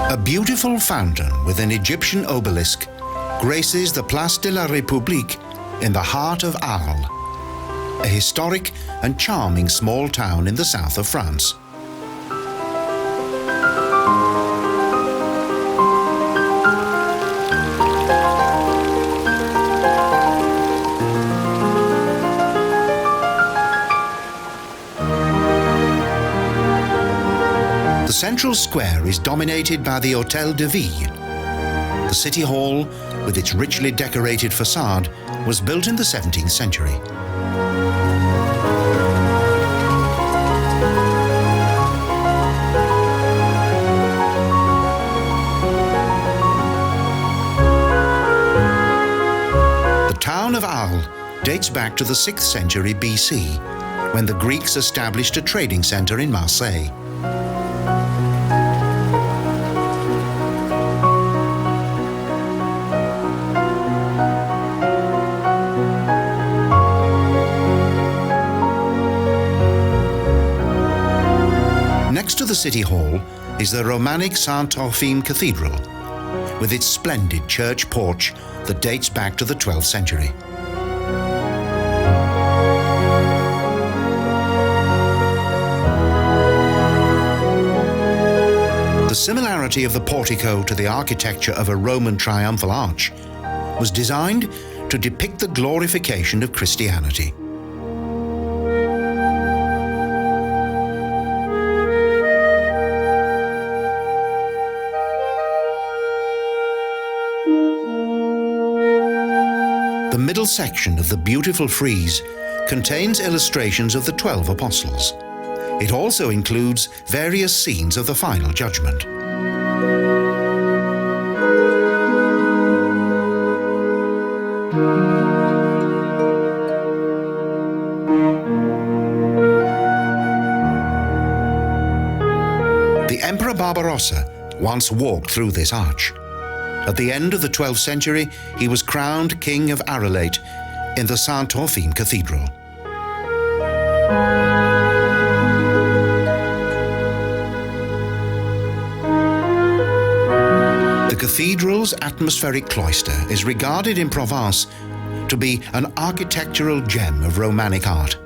A beautiful fountain with an Egyptian obelisk graces the Place De La Republique in the heart of Arles, a historic and charming small town in the south of France. The central square is dominated by the Hôtel de Ville. The city hall, with its richly decorated facade, was built in the 17th century. The town of Arles dates back to the 6th century BC, when the Greeks established a trading centre in Marseille. Next to the city hall is the Romanic Saint Trophime Cathedral, with its splendid church porch that dates back to the 12th century. The similarity of the portico to the architecture of a Roman triumphal arch was designed to depict the glorification of Christianity. The middle section of the beautiful frieze contains illustrations of the 12 apostles. It also includes various scenes of the final judgment. The Emperor Barbarossa once walked through this arch. At the end of the 12th century, he was crowned King of Arles in the Saint Trophime Cathedral. The cathedral's atmospheric cloister is regarded in Provence to be an architectural gem of Romanic art.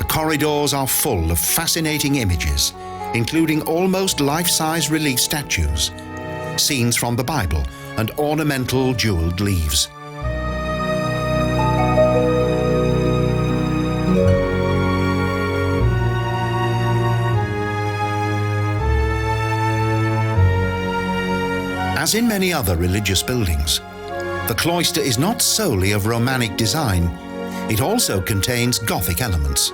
Corridors are full of fascinating images, including almost life-size relief statues, scenes from the Bible, and ornamental jeweled leaves. As in many other religious buildings, the cloister is not solely of Romanic design, it also contains Gothic elements.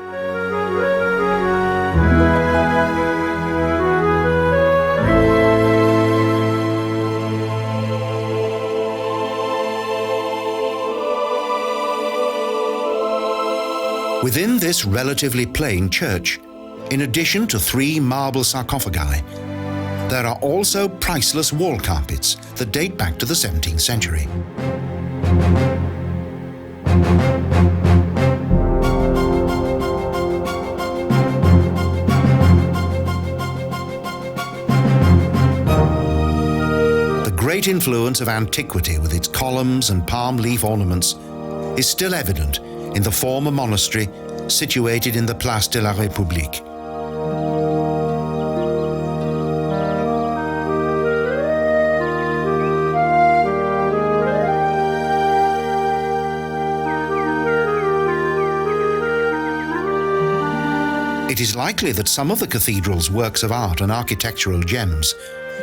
Within this relatively plain church, in addition to 3 marble sarcophagi, there are also priceless wall carpets that date back to the 17th century. The great influence of antiquity with its columns and palm leaf ornaments is still evident in the former monastery situated in the Place De La Republique. It is likely that some of the cathedral's works of art and architectural gems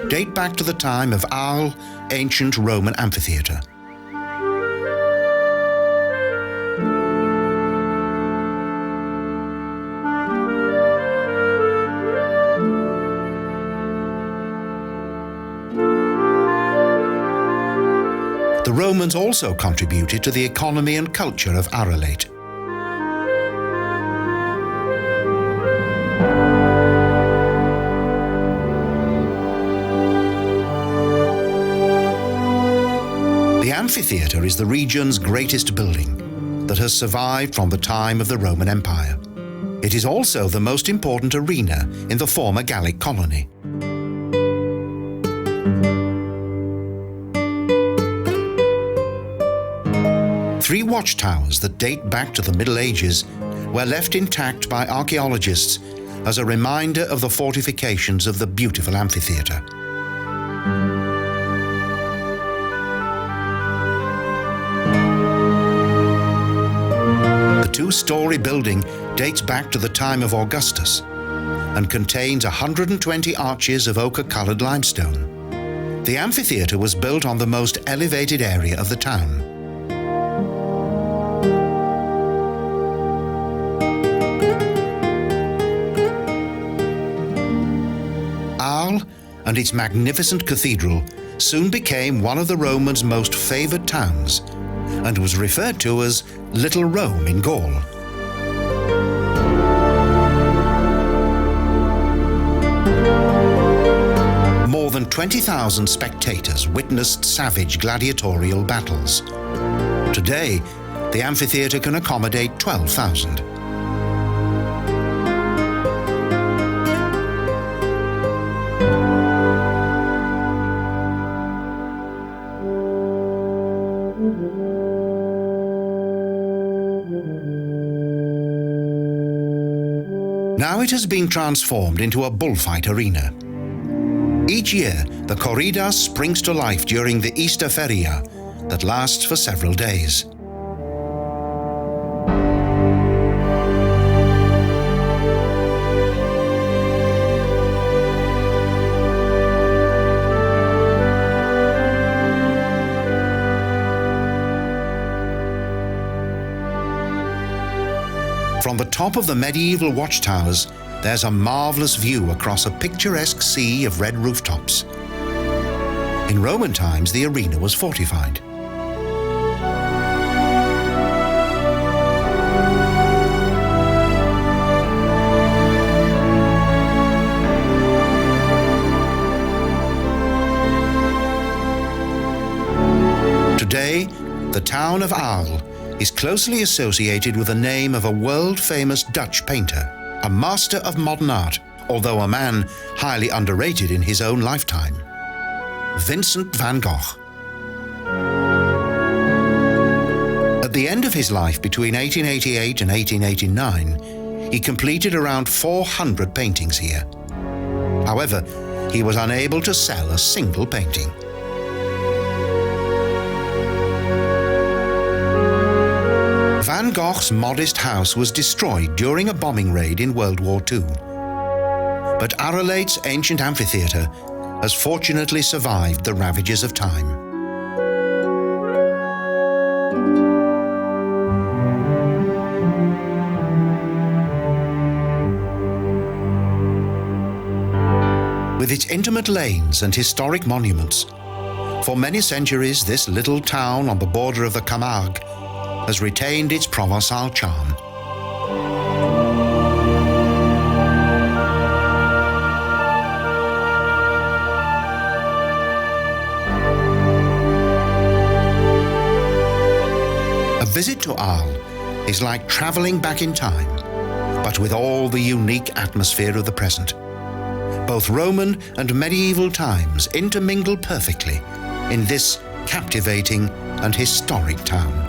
date back to the time of Arles' ancient Roman amphitheatre. The Romans also contributed to the economy and culture of Arles. Amphitheatre is the region's greatest building that has survived from the time of the Roman Empire. It is also the most important arena in the former Gallic colony. Three watchtowers that date back to the Middle Ages were left intact by archaeologists as a reminder of the fortifications of the beautiful amphitheatre. The two-storey building dates back to the time of Augustus and contains 120 arches of ochre-coloured limestone. The amphitheatre was built on the most elevated area of the town. Arles and its magnificent cathedral soon became one of the Romans' most favoured towns and was referred to as Little Rome in Gaul. More than 20,000 spectators witnessed savage gladiatorial battles. Today, the amphitheatre can accommodate 12,000. Now it has been transformed into a bullfight arena. Each year, the corrida springs to life during the Easter feria that lasts for several days. From the top of the medieval watchtowers, there's a marvellous view across a picturesque sea of red rooftops. In Roman times, the arena was fortified. Today, the town of Arles is closely associated with the name of a world-famous Dutch painter, a master of modern art, although a man highly underrated in his own lifetime, Vincent Van Gogh. At the end of his life between 1888 and 1889, he completed around 400 paintings here. However, he was unable to sell a single painting. Van Gogh's modest house was destroyed during a bombing raid in World War II. But Arles' ancient amphitheatre has fortunately survived the ravages of time. With its intimate lanes and historic monuments, for many centuries this little town on the border of the Camargue has retained its Provençal charm. A visit to Arles is like travelling back in time, but with all the unique atmosphere of the present. Both Roman and medieval times intermingle perfectly in this captivating and historic town.